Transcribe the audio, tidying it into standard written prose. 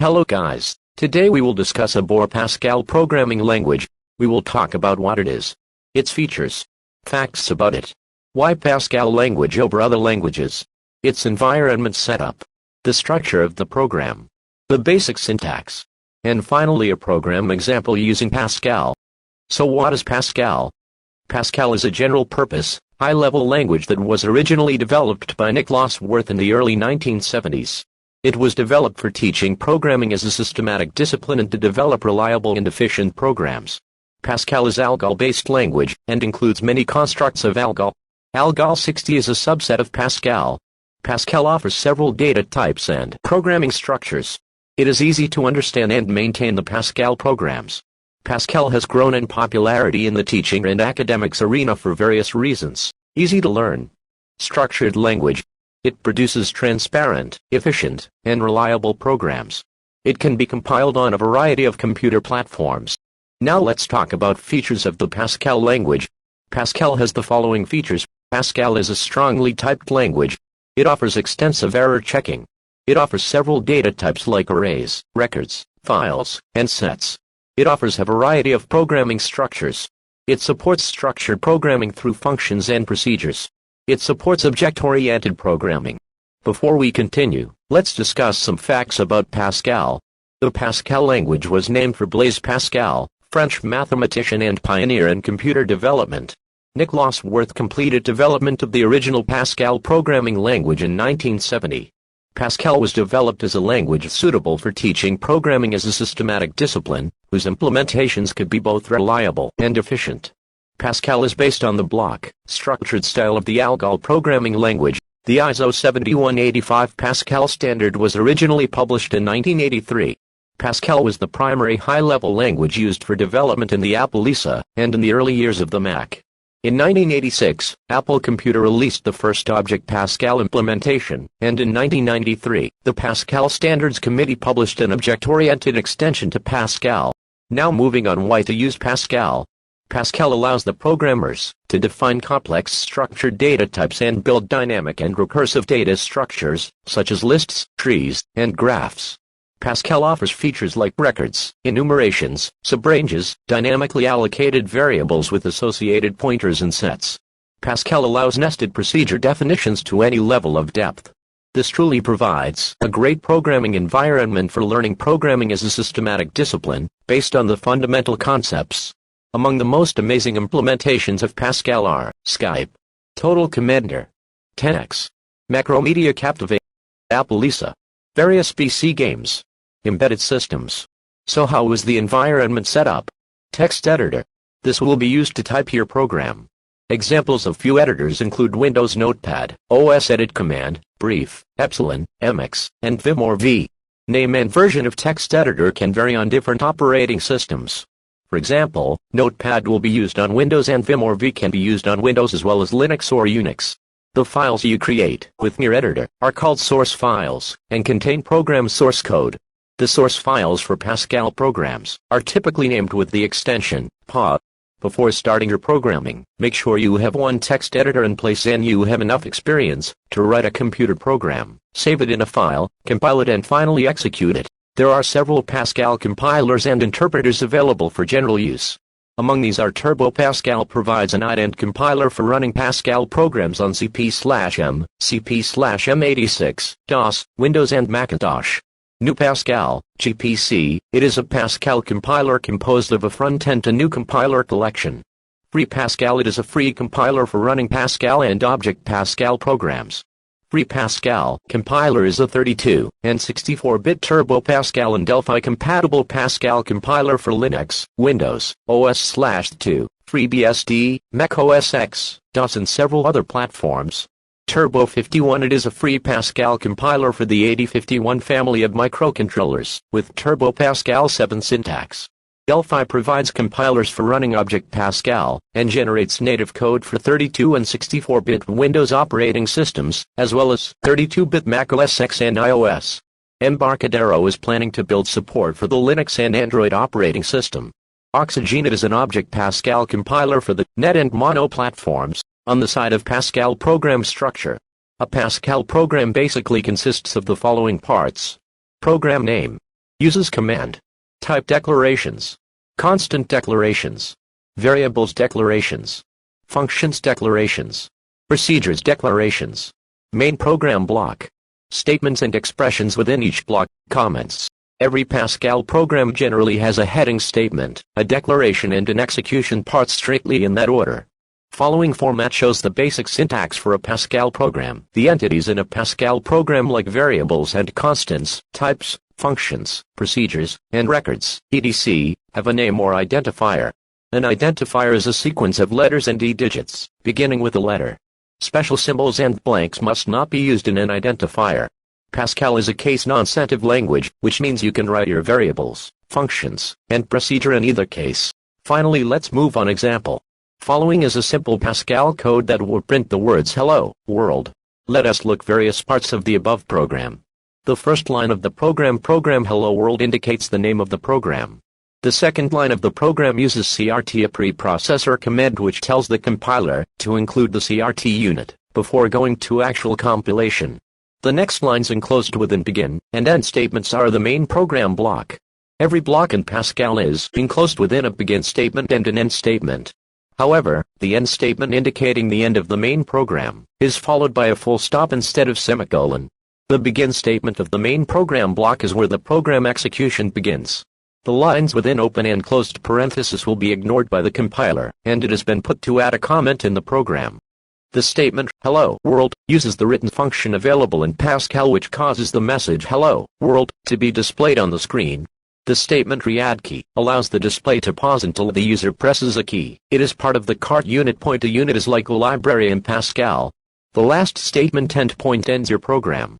Hello guys, today we will discuss about Pascal programming language. We will talk about what it is, its features, facts about it, why Pascal language over other languages, its environment setup, the structure of the program, the basic syntax, and finally a program example using Pascal. So what is Pascal? Pascal is a general-purpose, high-level language that was originally developed by Nicholas Wirth in the early 1970s. It was developed for teaching programming as a systematic discipline and to develop reliable and efficient programs. Pascal is ALGOL-based language, and includes many constructs of ALGOL. ALGOL 60 is a subset of Pascal. Pascal offers several data types and programming structures. It is easy to understand and maintain the Pascal programs. Pascal has grown in popularity in the teaching and academics arena for various reasons. Easy to learn. Structured language. It produces transparent, efficient, and reliable programs. It can be compiled on a variety of computer platforms. Now let's talk about features of the Pascal language. Pascal has the following features. Pascal is a strongly typed language. It offers extensive error checking. It offers several data types like arrays, records, files, and sets. It offers a variety of programming structures. It supports structured programming through functions and procedures. It supports object-oriented programming. Before we continue, let's discuss some facts about Pascal. The Pascal language was named for Blaise Pascal, French mathematician and pioneer in computer development. Nicholas Wirth completed development of the original Pascal programming language in 1970. Pascal was developed as a language suitable for teaching programming as a systematic discipline, whose implementations could be both reliable and efficient. Pascal is based on the block, structured style of the ALGOL programming language. The ISO 7185 Pascal standard was originally published in 1983. Pascal was the primary high-level language used for development in the Apple ISA, and in the early years of the Mac. In 1986, Apple Computer released the first Object Pascal implementation, and in 1993, the Pascal Standards Committee published an object-oriented extension to Pascal. Now moving on why to use Pascal. Pascal allows the programmers to define complex structured data types and build dynamic and recursive data structures, such as lists, trees, and graphs. Pascal offers features like records, enumerations, subranges, dynamically allocated variables with associated pointers and sets. Pascal allows nested procedure definitions to any level of depth. This truly provides a great programming environment for learning programming as a systematic discipline, based on the fundamental concepts. Among the most amazing implementations of Pascal are Skype, Total Commander, 10x, Macromedia Captivate, Apple ISA, various PC games, embedded systems. So how is the environment set up? Text editor. This will be used to type your program. Examples of few editors include Windows Notepad, OS Edit Command, Brief, Epsilon, MX, and Vim or V. Name and version of text editor can vary on different operating systems. For example, Notepad will be used on Windows and Vim or V can be used on Windows as well as Linux or Unix. The files you create with your editor are called source files and contain program source code. The source files for Pascal programs are typically named with the extension PA. Before starting your programming, make sure you have one text editor in place and you have enough experience to write a computer program. Save it in a file, compile it and finally execute it. There are several Pascal compilers and interpreters available for general use. Among these are Turbo Pascal provides an ident compiler for running Pascal programs on CP/M, CP/M86, DOS, Windows and Macintosh. GNU Pascal, GPC, it is a Pascal compiler composed of a front-end to GNU compiler collection. Free Pascal, it is a free compiler for running Pascal and Object Pascal programs. Free Pascal compiler is a 32 and 64-bit Turbo Pascal and Delphi-compatible Pascal compiler for Linux, Windows, OS/2, FreeBSD, Mac OS X, DOS and several other platforms. Turbo 51, it is a free Pascal compiler for the 8051 family of microcontrollers, with Turbo Pascal 7 syntax. Delphi provides compilers for running Object Pascal, and generates native code for 32 and 64-bit Windows operating systems, as well as 32-bit Mac OS X and iOS. Embarcadero is planning to build support for the Linux and Android operating system. Oxygen, it is an Object Pascal compiler for the .NET and Mono platforms. On the side of Pascal program structure, a Pascal program basically consists of the following parts. Program name, Uses command type declarations, constant declarations, variables declarations, functions declarations, procedures declarations, main program block, statements and expressions within each block, comments. Every Pascal program generally has a heading statement, a declaration and an execution part strictly in that order. Following format shows the basic syntax for a Pascal program. The entities in a Pascal program like variables and constants, types, functions, procedures, and records, etc., have a name or identifier. An identifier is a sequence of letters and digits, beginning with a letter. Special symbols and blanks must not be used in an identifier. Pascal is a case-non-sensitive language, which means you can write your variables, functions, and procedure in either case. Finally, let's move on example. Following is a simple Pascal code that will print the words hello, world. Let us look various parts of the above program. The first line of the program hello world indicates the name of the program. The second line of the program uses CRT, a preprocessor command which tells the compiler to include the CRT unit before going to actual compilation. The next lines enclosed within begin and end statements are the main program block. Every block in Pascal is enclosed within a begin statement and an end statement. However, the end statement indicating the end of the main program is followed by a full stop instead of semicolon. The begin statement of the main program block is where the program execution begins. The lines within open and closed parentheses will be ignored by the compiler, and it has been put to add a comment in the program. The statement, hello, world, uses the written function available in Pascal which causes the message hello, world, to be displayed on the screen. The statement readd key allows the display to pause until the user presses a key. It is part of the cart unit point. A unit is like a library in Pascal. The last statement endpoint ends your program.